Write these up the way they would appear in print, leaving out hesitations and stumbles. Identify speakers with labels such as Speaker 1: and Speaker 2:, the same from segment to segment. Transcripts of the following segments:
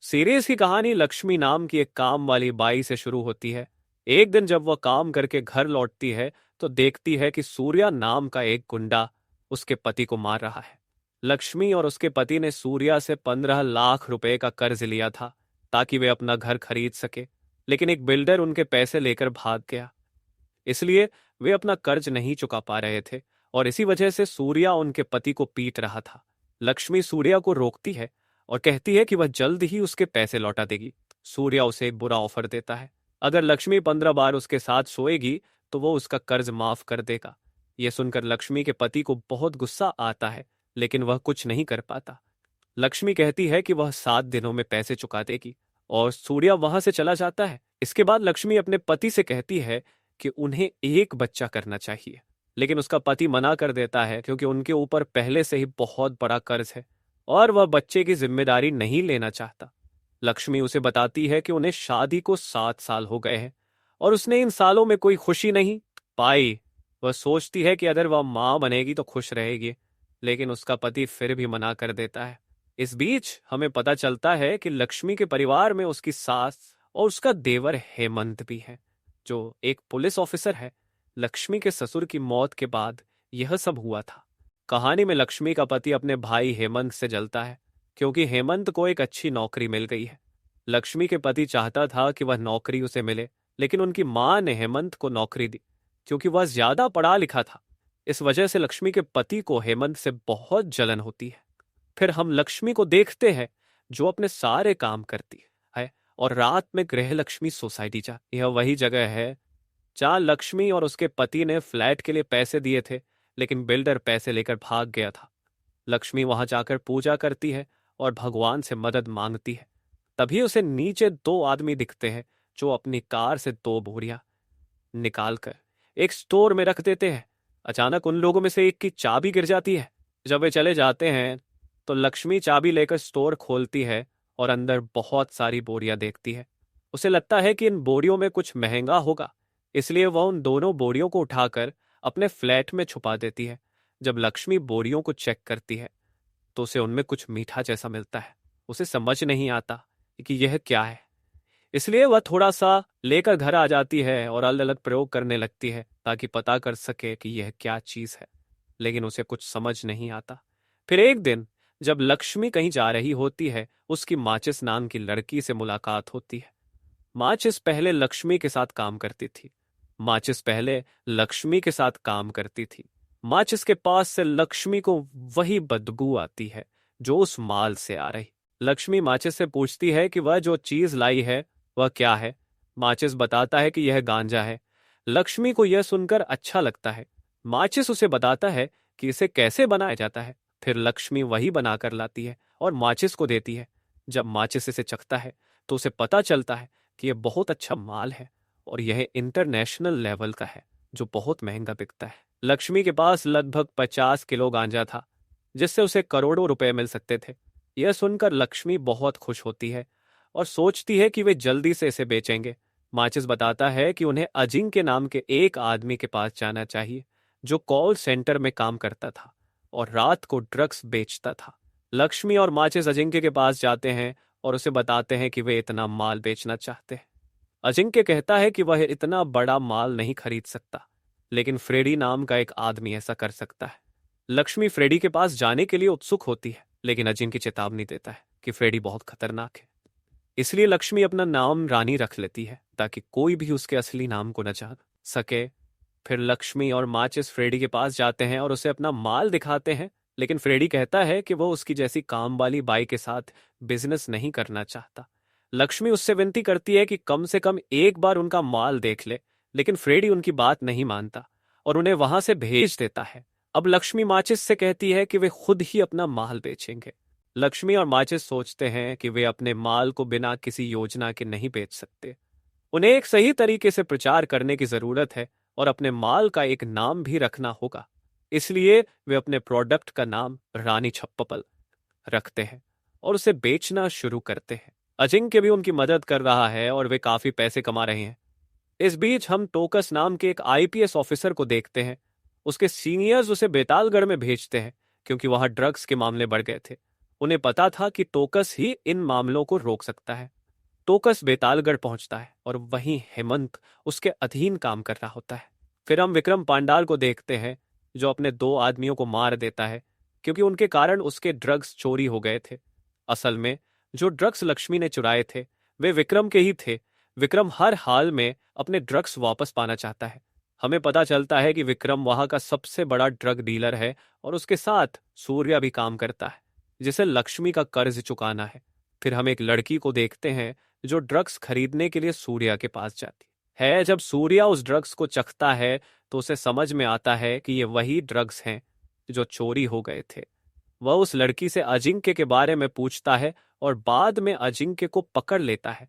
Speaker 1: Series की कहानी लक्ष्मी नाम की एक काम वाली बाई से शुरू होती है। एक दिन जब वह काम करके घर लौटती है तो देखती है कि सूर्या नाम का एक गुंडा उसके पति को मार रहा है। लक्ष्मी और उसके पति ने सूर्या से 15 लाख रुपए का कर्ज लिया था ताकि वे अपना घर खरीद सके, लेकिन एक बिल्डर उनके पैसे लेकर भाग गया। इसलिए वे अपना कर्ज नहीं चुका पा रहे थे और इसी वजह से सूर्या उनके पति को पीट रहा था। लक्ष्मी सूर्या को रोकती है और कहती है कि वह जल्द ही उसके पैसे लौटा देगी। सूर्या उसे एक बुरा ऑफर देता है। अगर लक्ष्मी 15 बार उसके साथ सोएगी तो वो उसका कर्ज माफ कर देगा। यह सुनकर लक्ष्मी के पति को बहुत गुस्सा आता है, लेकिन वह कुछ नहीं कर पाता। लक्ष्मी कहती है कि वह 7 दिनों में पैसे चुका देगी और सूर्या वहां से चला जाता है। इसके बाद लक्ष्मी अपने पति से कहती है कि उन्हें एक बच्चा करना चाहिए, लेकिन उसका पति मना कर देता है क्योंकि उनके ऊपर पहले से ही बहुत बड़ा कर्ज है और वह बच्चे की जिम्मेदारी नहीं लेना चाहता। लक्ष्मी उसे बताती है कि उन्हें शादी को 7 साल हो गए हैं और उसने इन सालों में कोई खुशी नहीं पाई। वह सोचती है कि अगर वह मां बनेगी तो खुश रहेगी, लेकिन उसका पति फिर भी मना कर देता है। इस बीच हमें पता चलता है कि लक्ष्मी के परिवार में उसकी सास और उसका देवर हेमंत भी है, जो एक पुलिस ऑफिसर है। लक्ष्मी के ससुर की मौत के बाद यह सब हुआ था। कहानी में लक्ष्मी का पति अपने भाई हेमंत से जलता है क्योंकि हेमंत को एक अच्छी नौकरी मिल गई है। लक्ष्मी के पति चाहता था कि वह नौकरी उसे मिले, लेकिन उनकी मां ने हेमंत को नौकरी दी क्योंकि वह ज्यादा पढ़ा लिखा था। इस वजह से लक्ष्मी के पति को हेमंत से बहुत जलन होती है। फिर हम लक्ष्मी को देखते हैं जो अपने सारे काम करती है और रात में गृह लक्ष्मी सोसाइटी जा, यह वही जगह है जहां लक्ष्मी और उसके पति ने फ्लैट के लिए पैसे दिए थे, लेकिन बिल्डर पैसे लेकर भाग गया था। लक्ष्मी वहां जाकर पूजा करती है और भगवान से मदद मांगती है। तभी उसे नीचे 2 आदमी दिखते हैं जो अपनी कार से 2 बोरियां निकालकर एक स्टोर में रख देते हैं। अचानक उन लोगों में से एक की चाबी गिर जाती है। जब वे चले जाते हैं तो लक्ष्मी चाबी लेकर स्टोर खोलती है और अंदर बहुत सारी बोरियां देखती है। उसे लगता है कि इन बोरियों में कुछ महंगा होगा, इसलिए वह उन दोनों बोरियों को उठाकर अपने फ्लैट में छुपा देती है। जब लक्ष्मी बोरियों को चेक करती है तो उसे उनमें कुछ मीठा जैसा मिलता है। उसे समझ नहीं आता कि यह क्या है, इसलिए वह थोड़ा सा लेकर घर आ जाती है और अलग अलग प्रयोग करने लगती है ताकि पता कर सके कि यह क्या चीज है, लेकिन उसे कुछ समझ नहीं आता। फिर एक दिन जब लक्ष्मी कहीं जा रही होती है, उसकी माचिस नाम की लड़की से मुलाकात होती है। माचिस पहले लक्ष्मी के साथ काम करती थी। माचिस पहले लक्ष्मी के साथ काम करती थी। माचिस के पास से लक्ष्मी को वही बदबू आती है जो उस माल से आ रही। लक्ष्मी माचिस से पूछती है कि वह जो चीज लाई है वह क्या है। माचिस बताता है कि यह गांजा है। लक्ष्मी को यह सुनकर अच्छा लगता है। माचिस उसे बताता है कि इसे कैसे बनाया जाता है। फिर लक्ष्मी वही बनाकर लाती है और माचिस को देती है। जब माचिस इसे चखता है तो उसे पता चलता है कि यह बहुत अच्छा माल है और यह इंटरनेशनल लेवल का है जो बहुत महंगा बिकता है। लक्ष्मी के पास लगभग 50 किलो गांजा था जिससे उसे करोड़ों रुपए मिल सकते थे। यह सुनकर लक्ष्मी बहुत खुश होती है और सोचती है कि वे जल्दी से इसे बेचेंगे। माचिस बताता है कि उन्हें अजिंक्य नाम के एक आदमी के पास जाना चाहिए जो कॉल सेंटर में काम करता था और रात को ड्रग्स बेचता था। लक्ष्मी और माचिस अजिंक्य के पास जाते हैं और उसे बताते हैं कि वे इतना माल बेचना चाहते हैं। अजिंक्य कहता है कि वह इतना बड़ा माल नहीं खरीद सकता, लेकिन फ्रेडी नाम का एक आदमी ऐसा कर सकता है। लक्ष्मी फ्रेडी के पास जाने के लिए उत्सुक होती है, लेकिन अजिंक्य चेतावनी देता है कि फ्रेडी बहुत खतरनाक है। इसलिए लक्ष्मी अपना नाम रानी रख लेती है ताकि कोई भी उसके असली नाम को न जान सके। फिर लक्ष्मी और माचिस फ्रेडी के पास जाते हैं और उसे अपना माल दिखाते हैं, लेकिन फ्रेडी कहता है कि वो उसकी जैसी काम वाली बाई के साथ बिजनेस नहीं करना चाहता। लक्ष्मी उससे विनती करती है कि कम से कम एक बार उनका माल देख ले, लेकिन फ्रेडी उनकी बात नहीं मानता और उन्हें वहां से भेज देता है। अब लक्ष्मी माचिस से कहती है कि वे खुद ही अपना माल बेचेंगे। लक्ष्मी और माचिस सोचते हैं कि वे अपने माल को बिना किसी योजना के नहीं बेच सकते। उन्हें एक सही तरीके से प्रचार करने की जरूरत है और अपने माल का एक नाम भी रखना होगा। इसलिए वे अपने प्रोडक्ट का नाम रानी छप्पल रखते हैं और उसे बेचना शुरू करते हैं। अजिंक्य भी उनकी मदद कर रहा है और वे काफी पैसे कमा रहे हैं। इस बीच हम टोकस नाम के एक आईपीएस ऑफिसर को देखते हैं। उसके सीनियर्स उसे बेतालगढ़ में भेजते हैं क्योंकि वहां ड्रग्स के मामले बढ़ गए थे। उन्हें पता था कि टोकस ही इन मामलों को रोक सकता है। टोकस बेतालगढ़ पहुंचता है और वहीं हेमंत उसके अधीन काम कर रहा होता है। फिर हम विक्रम पांडाल को देखते हैं, जो अपने 2 आदमियों को मार देता है क्योंकि उनके कारण उसके ड्रग्स चोरी हो गए थे। असल में जो ड्रग्स लक्ष्मी ने चुराए थे वे विक्रम के ही थे। विक्रम हर हाल में अपने ड्रग्स वापस पाना चाहता है। हमें पता चलता है कि विक्रम वहां का सबसे बड़ा ड्रग डीलर है और उसके साथ सूर्या भी काम करता है, जिसे लक्ष्मी का कर्ज चुकाना है। फिर हम एक लड़की को देखते हैं जो ड्रग्स खरीदने के लिए सूर्या के पास जाती है। जब सूर्या उस ड्रग्स को चखता है तो उसे समझ में आता है कि ये वही ड्रग्स हैं जो चोरी हो गए थे। वह उस लड़की से अजिंक्य के बारे में पूछता है और बाद में अजिंक्य को पकड़ लेता है।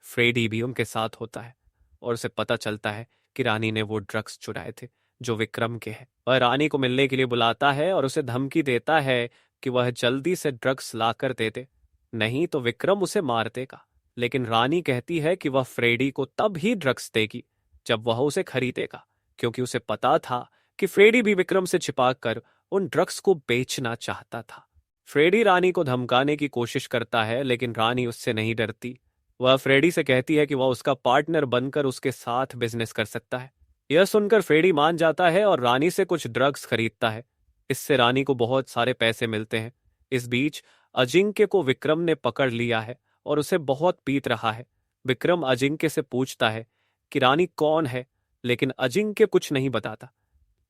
Speaker 1: फ्रेडी भी उनके साथ होता है और उसे पता चलता है कि रानी ने वो ड्रग्स चुराए थे जो विक्रम के हैं। वह रानी को मिलने के लिए बुलाता है और उसे धमकी देता है कि वह जल्दी से ड्रग्स लाकर दे दे, नहीं तो विक्रम उसे मार देगा। लेकिन रानी कहती है कि वह फ्रेडी को तब ही ड्रग्स देगी जब वह उसे खरीदेगा, क्योंकि उसे पता था कि फ्रेडी भी विक्रम से छिपाकर उन ड्रग्स को बेचना चाहता था। फ्रेडी रानी को धमकाने की कोशिश करता है लेकिन रानी उससे नहीं डरती। वह फ्रेडी से कहती है कि वह उसका पार्टनर बनकर उसके साथ बिजनेस कर सकता है। यह सुनकर फ्रेडी मान जाता है और रानी से कुछ ड्रग्स खरीदता है। इससे रानी को बहुत सारे पैसे मिलते हैं। इस बीच अजिंक्य को विक्रम ने पकड़ लिया है और उसे बहुत पीट रहा है। विक्रम अजिंक्य से पूछता है कि रानी कौन है, लेकिन अजिंक्य कुछ नहीं बताता।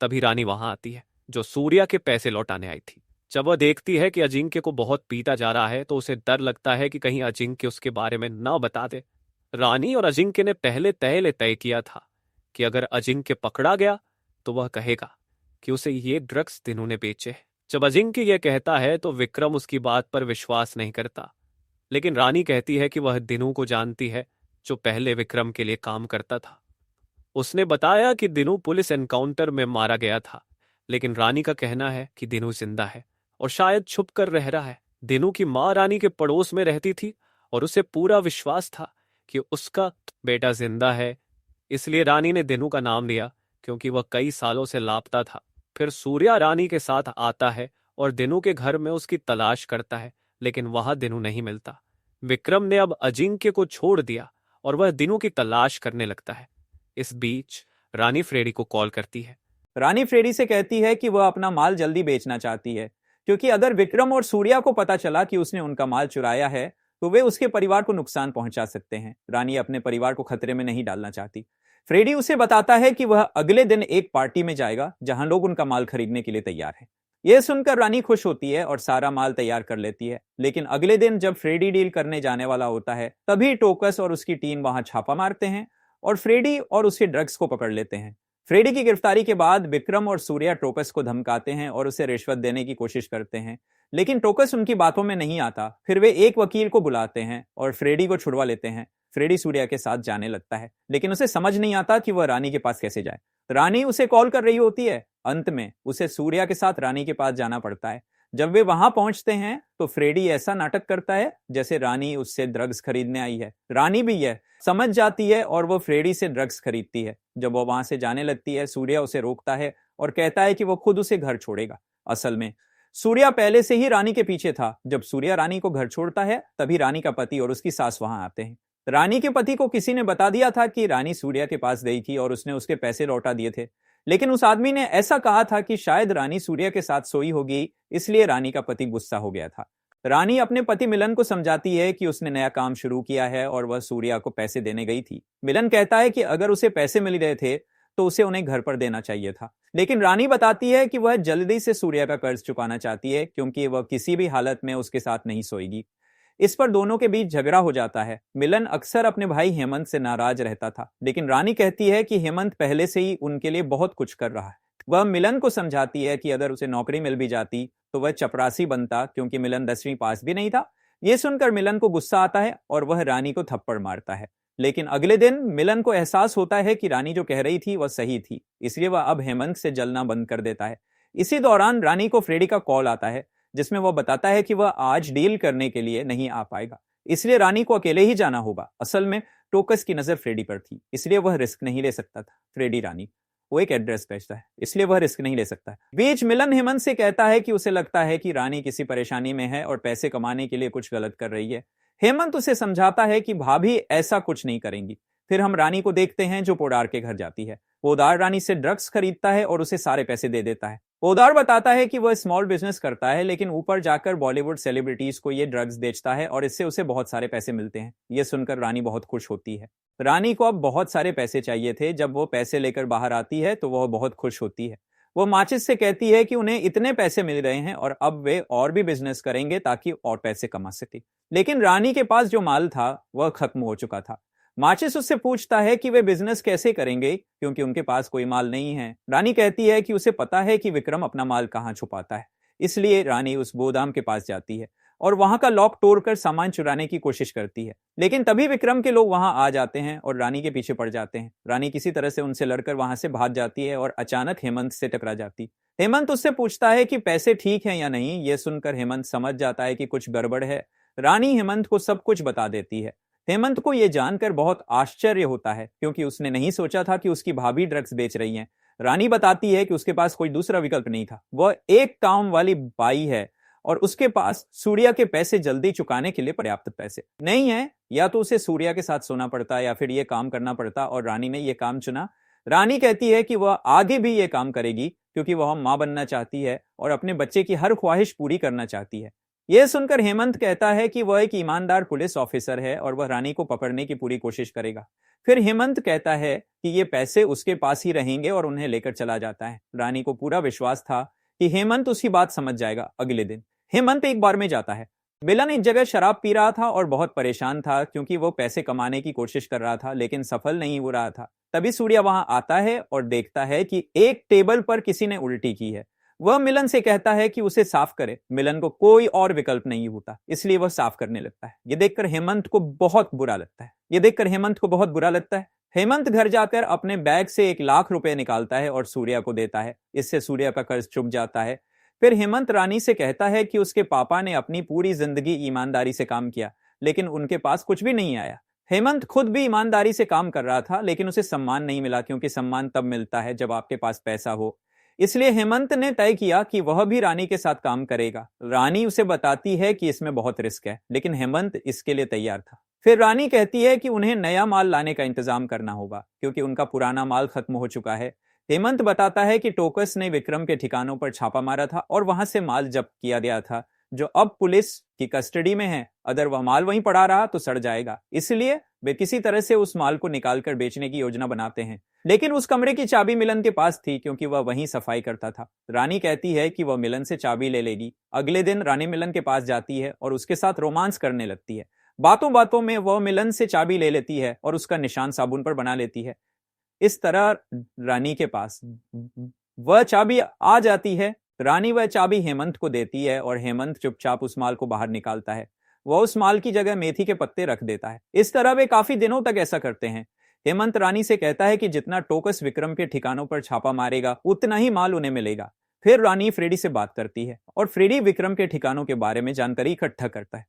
Speaker 1: तभी रानी वहां आती है, जो सूर्या के पैसे लौटाने आई थी। जब वह देखती है कि अजिंक्य को बहुत पीटा जा रहा है तो उसे डर लगता है कि कहीं अजिंक्य उसके बारे में न बता दे। रानी और अजिंक्य ने पहले तय किया था कि अगर अजिंक्य पकड़ा गया तो वह कहेगा कि उसे ये ड्रग्स दिनू ने बेचे। जब अजिंक्य यह कहता है तो विक्रम उसकी बात पर विश्वास नहीं करता, लेकिन रानी कहती है कि वह दिनू को जानती है, जो पहले विक्रम के लिए काम करता था। उसने बताया कि दिनू पुलिस एनकाउंटर में मारा गया था, लेकिन रानी का कहना है कि दिनू जिंदा है और शायद छुप कर रह रहा है। दिनू की मां रानी के पड़ोस में रहती थी और उसे पूरा विश्वास था कि उसका बेटा जिंदा है। इसलिए रानी ने दिनू का नाम लिया, क्योंकि वह कई सालों से लापता था। फिर सूर्या रानी के साथ आता है और दिनू के घर में उसकी तलाश करता है, लेकिन वहां दिनू नहीं मिलता। विक्रम ने अब अजिंक्य को छोड़ दिया और वह दिनू की तलाश करने लगता है। इस बीच रानी फ्रेडी को कॉल करती है।
Speaker 2: रानी फ्रेडी से कहती है कि वह अपना माल जल्दी बेचना चाहती है, क्योंकि अगर विक्रम और सूर्या को पता चला कि उसने उनका माल चुराया है तो वे उसके परिवार को नुकसान पहुंचा सकते हैं। रानी अपने परिवार को खतरे में नहीं डालना चाहती। फ्रेडी उसे बताता है कि वह अगले दिन एक पार्टी में जाएगा जहां लोग उनका माल खरीदने के लिए तैयार हैं। यह सुनकर रानी खुश होती है और सारा माल तैयार कर लेती है। लेकिन अगले दिन जब फ्रेडी डील करने जाने वाला होता है, तभी टोकस और उसकी टीम वहां छापा मारते हैं और फ्रेडी और उसके ड्रग्स को पकड़ लेते हैं। फ्रेडी की गिरफ्तारी के बाद विक्रम और सूर्या टोकस को धमकाते हैं और उसे रिश्वत देने की कोशिश करते हैं, लेकिन टोकस उनकी बातों में नहीं आता। फिर वे एक वकील को बुलाते हैं और फ्रेडी को छुड़वा लेते हैं। फ्रेडी सूर्या के साथ जाने लगता है, लेकिन उसे समझ नहीं आता कि वह रानी के पास कैसे जाए। रानी उसे कॉल कर रही होती है। अंत में उसे सूर्या के साथ रानी के पास जाना पड़ता है। जब वे वहां पहुंचते हैं तो फ्रेडी ऐसा नाटक करता है जैसे रानी उससे ड्रग्स खरीदने आई है। रानी भी यह समझ जाती है और वो फ्रेडी से ड्रग्स खरीदती है। जब वो वहां से जाने लगती है, सूर्या उसे रोकता है और कहता है कि वो खुद उसे घर छोड़ेगा। असल में सूर्या पहले से ही रानी के पीछे था। जब सूर्या रानी को घर छोड़ता है, तभी रानी का पति और उसकी सास वहां आते हैं। रानी के पति को किसी ने बता दिया था कि रानी सूर्या के पास गई थी और उसने उसके पैसे लौटा दिए थे, लेकिन उस आदमी ने ऐसा कहा था कि शायद रानी सूर्या के साथ सोई होगी, इसलिए रानी का पति गुस्सा हो गया था। रानी अपने पति मिलन को समझाती है कि उसने नया काम शुरू किया है और वह सूर्या को पैसे देने गई थी। मिलन कहता है कि अगर उसे पैसे मिल गए थे तो उसे उन्हें घर पर देना चाहिए था, लेकिन रानी बताती है कि वह जल्दी से सूर्या का कर्ज चुकाना चाहती है, क्योंकि वह किसी भी हालत में उसके साथ नहीं सोएगी। इस पर दोनों के बीच झगड़ा हो जाता है। मिलन अक्सर अपने भाई हेमंत से नाराज रहता था, लेकिन रानी कहती है कि हेमंत पहले से ही उनके लिए बहुत कुछ कर रहा है। वह मिलन को समझाती है कि अगर उसे नौकरी मिल भी जाती तो वह चपरासी बनता, क्योंकि मिलन 10वीं पास भी नहीं था। यह सुनकर मिलन को गुस्सा आता है और वह रानी को थप्पड़ मारता है। लेकिन अगले दिन मिलन को एहसास होता है कि रानी जो कह रही थी वह सही थी, इसलिए वह अब हेमंत से जलना बंद कर देता है। इसी दौरान रानी को फ्रेडी का कॉल आता है, जिसमें वह बताता है कि वह आज डील करने के लिए नहीं आ पाएगा, इसलिए रानी को अकेले ही जाना होगा। असल में टोकस की नजर फ्रेडी पर थी, इसलिए वह रिस्क नहीं ले सकता था। फ्रेडी रानी वो एक एड्रेस भेजता है, इसलिए वह रिस्क नहीं ले सकता है। बीच मिलन हेमंत से कहता है कि उसे लगता है कि रानी किसी परेशानी में है और पैसे कमाने के लिए कुछ गलत कर रही है। हेमंत उसे समझाता है कि भाभी ऐसा कुछ नहीं करेंगी। फिर हम रानी को देखते हैं जो पोडार के घर जाती है। पोडार रानी से ड्रग्स खरीदता है और उसे सारे पैसे दे देता है। पोडार बताता है कि वह स्मॉल बिजनेस करता है, लेकिन ऊपर जाकर बॉलीवुड सेलिब्रिटीज को ये ड्रग्स बेचता है और इससे उसे बहुत सारे पैसे मिलते हैं। ये सुनकर रानी बहुत खुश होती है। रानी को अब बहुत सारे पैसे चाहिए थे। जब वो पैसे लेकर बाहर आती है तो वह बहुत खुश होती है। वो माचिस से कहती है कि उन्हें इतने पैसे मिल रहे हैं और अब वे और भी बिजनेस करेंगे ताकि और पैसे कमा सके। लेकिन रानी के पास जो माल था वह खत्म हो चुका था। माचिस उससे पूछता है कि वे बिजनेस कैसे करेंगे क्योंकि उनके पास कोई माल नहीं है। रानी कहती है कि उसे पता है कि विक्रम अपना माल कहाँ छुपाता है, इसलिए रानी उस गोदाम के पास जाती है और वहां का लॉक तोड़कर सामान चुराने की कोशिश करती है। लेकिन तभी विक्रम के लोग वहां आ जाते हैं और रानी के पीछे पड़ जाते हैं। रानी किसी तरह से उनसे लड़कर वहां से भाग जाती है और अचानक हेमंत से टकरा जाती। हेमंत उससे पूछता है कि पैसे ठीक हैं या नहीं। यह सुनकर हेमंत समझ जाता है कि कुछ गड़बड़ है। रानी हेमंत को सब कुछ बता देती है। हेमंत को यह जानकर बहुत आश्चर्य होता है क्योंकि उसने नहीं सोचा था कि उसकी भाभी ड्रग्स बेच रही हैं। रानी बताती है कि उसके पास कोई दूसरा विकल्प नहीं था। वह एक काम वाली बाई है और उसके पास सूर्या के पैसे जल्दी चुकाने के लिए पर्याप्त पैसे नहीं है। या तो उसे सूर्या के साथ सोना पड़ता या फिर यह काम करना पड़ता, और रानी ने यह काम चुना। रानी कहती है कि वह आगे भी यह काम करेगी क्योंकि वह मां बनना चाहती है और अपने बच्चे की हर ख्वाहिश पूरी करना चाहती है। यह सुनकर हेमंत कहता है कि वह एक ईमानदार पुलिस ऑफिसर है और वह रानी को पकड़ने की पूरी कोशिश करेगा। फिर हेमंत कहता है कि ये पैसे उसके पास ही रहेंगे और उन्हें लेकर चला जाता है। रानी को पूरा विश्वास था कि हेमंत उसकी बात समझ जाएगा। अगले दिन हेमंत एक बार में जाता है। मिलन एक जगह शराब पी रहा था और बहुत परेशान था क्योंकि वो पैसे कमाने की कोशिश कर रहा था लेकिन सफल नहीं हो रहा था। तभी सूर्या वहां आता है और देखता है कि एक टेबल पर किसी ने उल्टी की है। वह मिलन से कहता है कि उसे साफ करे। मिलन को कोई और विकल्प नहीं होता, इसलिए वह साफ करने लगता है। यह देखकर हेमंत को बहुत बुरा लगता है। हेमंत घर जाकर अपने बैग से 1,00,000 रुपए निकालता है और सूर्या को देता है। इससे सूर्या का कर्ज चुक जाता है। फिर हेमंत रानी से कहता है कि उसके पापा ने अपनी पूरी जिंदगी ईमानदारी से काम किया लेकिन उनके पास कुछ भी नहीं आया। हेमंत खुद भी ईमानदारी से काम कर रहा था लेकिन उसे सम्मान नहीं मिला क्योंकि सम्मान तब मिलता है जब आपके पास पैसा हो। इसलिए हेमंत ने तय किया कि वह भी रानी के साथ काम करेगा। रानी उसे बताती है कि इसमें बहुत रिस्क है लेकिन हेमंत इसके लिए तैयार था। फिर रानी कहती है कि उन्हें नया माल लाने का इंतजाम करना होगा क्योंकि उनका पुराना माल खत्म हो चुका है। हेमंत बताता है कि टोकस ने विक्रम के ठिकानों पर छापा मारा था और वहां से माल जब्त किया गया था जो अब पुलिस की कस्टडी में है। अगर वह माल वहीं पड़ा रहा तो सड़ जाएगा, इसलिए वे किसी तरह से उस माल को निकालकर बेचने की योजना बनाते हैं। लेकिन उस कमरे की चाबी मिलन के पास थी क्योंकि वह वहीं सफाई करता था। रानी कहती है कि वह मिलन से चाबी ले लेगी। अगले दिन रानी मिलन के पास जाती है और उसके साथ रोमांस करने लगती है। बातों बातों में वह मिलन से चाबी ले लेती है और उसका निशान साबुन पर बना लेती है। इस तरह रानी के पास वह चाबी आ जाती है। रानी वह चाबी हेमंत को देती है और हेमंत चुपचाप उस माल को बाहर निकालता है। वह उस माल की जगह मेथी के पत्ते रख देता है। इस तरह वे काफी दिनों तक ऐसा करते हैं। हेमंत रानी से कहता है कि जितना टोकस विक्रम के ठिकानों पर छापा मारेगा उतना ही माल उन्हें मिलेगा। फिर रानी फ्रेडी से बात करती है और फ्रेडी विक्रम के ठिकानों के बारे में जानकारी इकट्ठा करता है।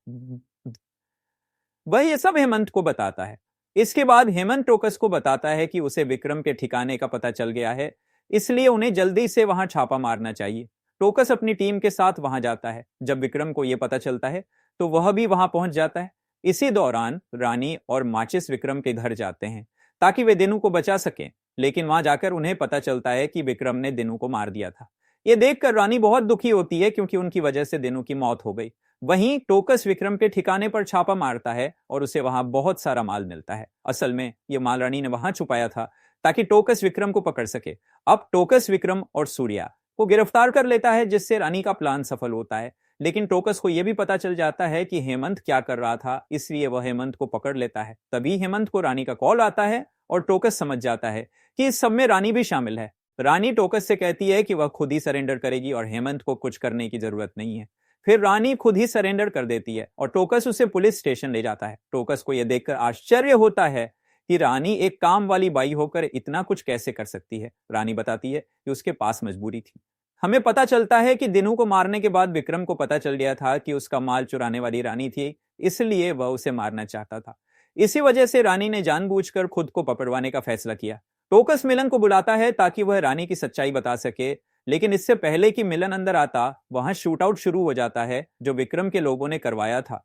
Speaker 2: वह यह सब हेमंत को बताता है। इसके बाद हेमंत टोकस को बताता है कि उसे विक्रम के ठिकाने का पता चल गया है, इसलिए उन्हें जल्दी से वहां छापा मारना चाहिए। टोकस अपनी टीम के साथ वहां जाता है। जब विक्रम को यह पता चलता है तो वह भी वहां पहुंच जाता है। इसी दौरान रानी और माचिस विक्रम के घर जाते हैं ताकि वे दिनू को बचा सकें, लेकिन वहां जाकर उन्हें पता चलता है कि विक्रम ने दिनू को मार दिया था। यह देखकर रानी बहुत दुखी होती है क्योंकि उनकी वजह से दिनू की मौत हो गई। वहीं टोकस विक्रम के ठिकाने पर छापा मारता है और उसे वहां बहुत सारा माल मिलता है। असल में यह माल रानी ने वहां छुपाया था ताकि टोकस विक्रम को पकड़ सके। अब टोकस विक्रम और सूर्या को गिरफ्तार कर लेता है जिससे रानी का प्लान सफल होता है। लेकिन टोकस को यह भी पता चल जाता है कि हेमंत क्या कर रहा था, इसलिए वह हेमंत को पकड़ लेता है। तभी हेमंत को रानी का कॉल आता है और टोकस समझ जाता है कि इस सब में रानी भी शामिल है। रानी टोकस से कहती है कि वह खुद ही सरेंडर करेगी और हेमंत को कुछ करने की जरूरत नहीं है। फिर रानी खुद ही सरेंडर कर देती है और टोकस उसे पुलिस स्टेशन ले जाता है। टोकस को यह देखकर आश्चर्य होता है कि रानी एक काम वाली बाई होकर इतना कुछ कैसे कर सकती है। रानी बताती है कि उसके पास मजबूरी थी। हमें पता चलता है कि दिनू को मारने के बाद विक्रम को पता चल गया था कि उसका माल चुराने वाली रानी थी, इसलिए वह उसे मारना चाहता था। इसी वजह से रानी ने जानबूझकर खुद को पकड़वाने का फैसला किया। टोकस मिलन को बुलाता है ताकि वह रानी की सच्चाई बता सके, लेकिन इससे पहले कि मिलन अंदर आता वहां शूटआउट शुरू हो जाता है जो विक्रम के लोगों ने करवाया था।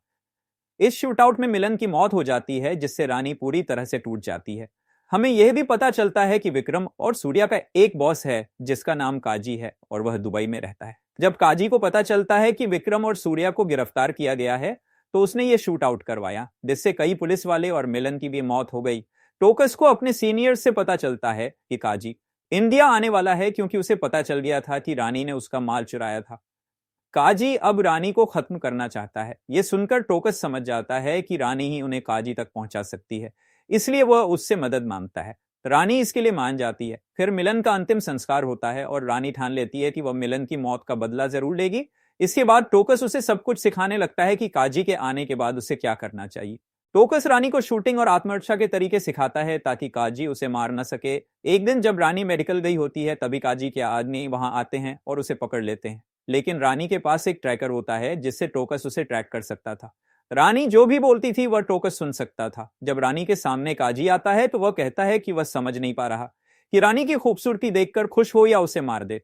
Speaker 2: इस शूटआउट में मिलन की मौत हो जाती है, जिससे रानी पूरी तरह से टूट जाती है। हमें यह भी पता चलता है कि विक्रम और सूर्या का एक बॉस है जिसका नाम काजी है और वह दुबई में रहता है। जब काजी को पता चलता है कि विक्रम और सूर्या को गिरफ्तार किया गया है तो उसने ये शूट आउट करवाया, जिससे कई पुलिस वाले और मिलन की भी मौत हो गई। टोकस को अपने सीनियर से पता चलता है कि काजी इंडिया आने वाला है, क्योंकि उसे पता चल गया था कि रानी ने उसका माल चुराया था। काजी अब रानी को खत्म करना चाहता है। यह सुनकर टोकस समझ जाता है कि रानी ही उन्हें काजी तक पहुंचा सकती है, इसलिए वह उससे मदद मांगता है। रानी इसके लिए मान जाती है। फिर मिलन का अंतिम संस्कार होता है और रानी ठान लेती है कि वह मिलन की मौत का बदला जरूर लेगी। इसके बाद टोकस उसे सब कुछ सिखाने लगता है कि काजी के आने के बाद उसे क्या करना चाहिए। टोकस रानी को शूटिंग और आत्मरक्षा के तरीके सिखाता है ताकि काजी उसे मार न सके। एक दिन जब रानी मेडिकल गई होती है तभी काजी के आदमी वहां आते हैं और उसे पकड़ लेते हैं, लेकिन रानी के पास एक ट्रैकर होता है जिससे टोकस उसे ट्रैक कर सकता था। रानी जो भी बोलती थी वह टोकस सुन सकता था। जब रानी के सामने काजी आता है तो वह कहता है कि वह समझ नहीं पा रहा कि रानी की खूबसूरती देखकर खुश हो या उसे मार दे।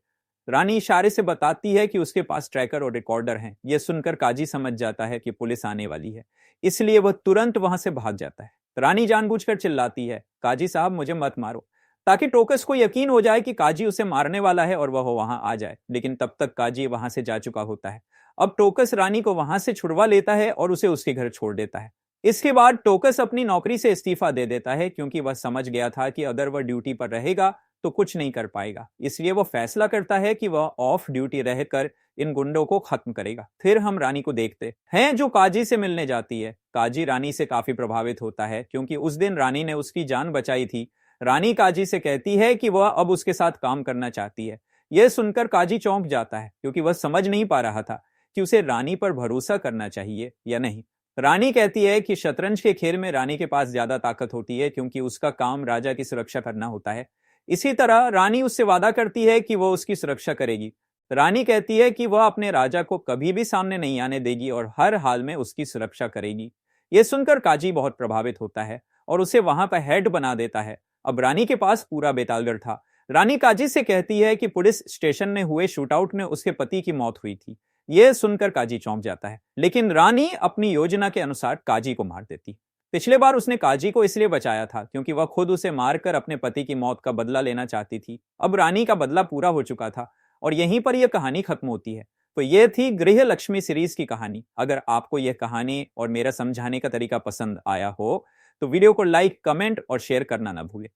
Speaker 2: रानी इशारे से बताती है कि उसके पास ट्रैकर और रिकॉर्डर हैं। यह सुनकर काजी समझ जाता है कि पुलिस आने वाली है, इसलिए वह तुरंत वहां से भाग जाता है। रानी जानबूझकर चिल्लाती है, काजी साहब मुझे मत मारो, ताकि टोकस को यकीन हो जाए कि काजी उसे मारने वाला है और वह वहां आ जाए। लेकिन तब तक काजी वहां से जा चुका होता है। अब टोकस रानी को वहां से छुड़वा लेता है और उसे उसके घर छोड़ देता है। इसके बाद टोकस अपनी नौकरी से इस्तीफा दे देता है, क्योंकि वह समझ गया था कि अगर वह ड्यूटी पर रहेगा तो कुछ नहीं कर पाएगा। इसलिए वह फैसला करता है कि वह ऑफ ड्यूटी रहकर इन गुंडों को खत्म करेगा। फिर हम रानी को देखते हैं जो काजी से मिलने जाती है। काजी रानी से काफी प्रभावित होता है, क्योंकि उस दिन रानी ने उसकी जान बचाई थी। रानी काजी से कहती है कि वह अब उसके साथ काम करना चाहती है। यह सुनकर काजी चौंक जाता है, क्योंकि वह समझ नहीं पा रहा था कि उसे रानी पर भरोसा करना चाहिए या नहीं। रानी कहती है कि शतरंज के खेल में रानी के पास ज्यादा ताकत होती है, क्योंकि उसका काम राजा की सुरक्षा करना होता है। इसी तरह रानी उससे वादा करती है कि वह उसकी सुरक्षा करेगी। रानी कहती है कि वह अपने राजा को कभी भी सामने नहीं आने देगी और हर हाल में उसकी सुरक्षा करेगी। यह सुनकर काजी बहुत प्रभावित होता है और उसे वहां पर हेड बना देता है। अब रानी के पास पूरा बेतालगढ़ था। रानी काजी से कहती है कि पुलिस स्टेशन में हुए शूटआउट में उसके पति की मौत हुई थी। यह सुनकर काजी चौंक जाता है, लेकिन रानी अपनी योजना के अनुसार काजी को मार देती। पिछले बार उसने काजी को इसलिए बचाया था क्योंकि वह खुद उसे मारकर अपने पति की मौत का बदला लेना चाहती थी। अब रानी का बदला पूरा हो चुका था और यहीं पर यह कहानी खत्म होती है। तो यह थी गृह लक्ष्मी सीरीज की कहानी। अगर आपको यह कहानी और मेरा समझाने का तरीका पसंद आया हो तो वीडियो को लाइक, कमेंट और शेयर करना ना भूले।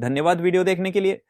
Speaker 2: धन्यवाद वीडियो देखने के लिए।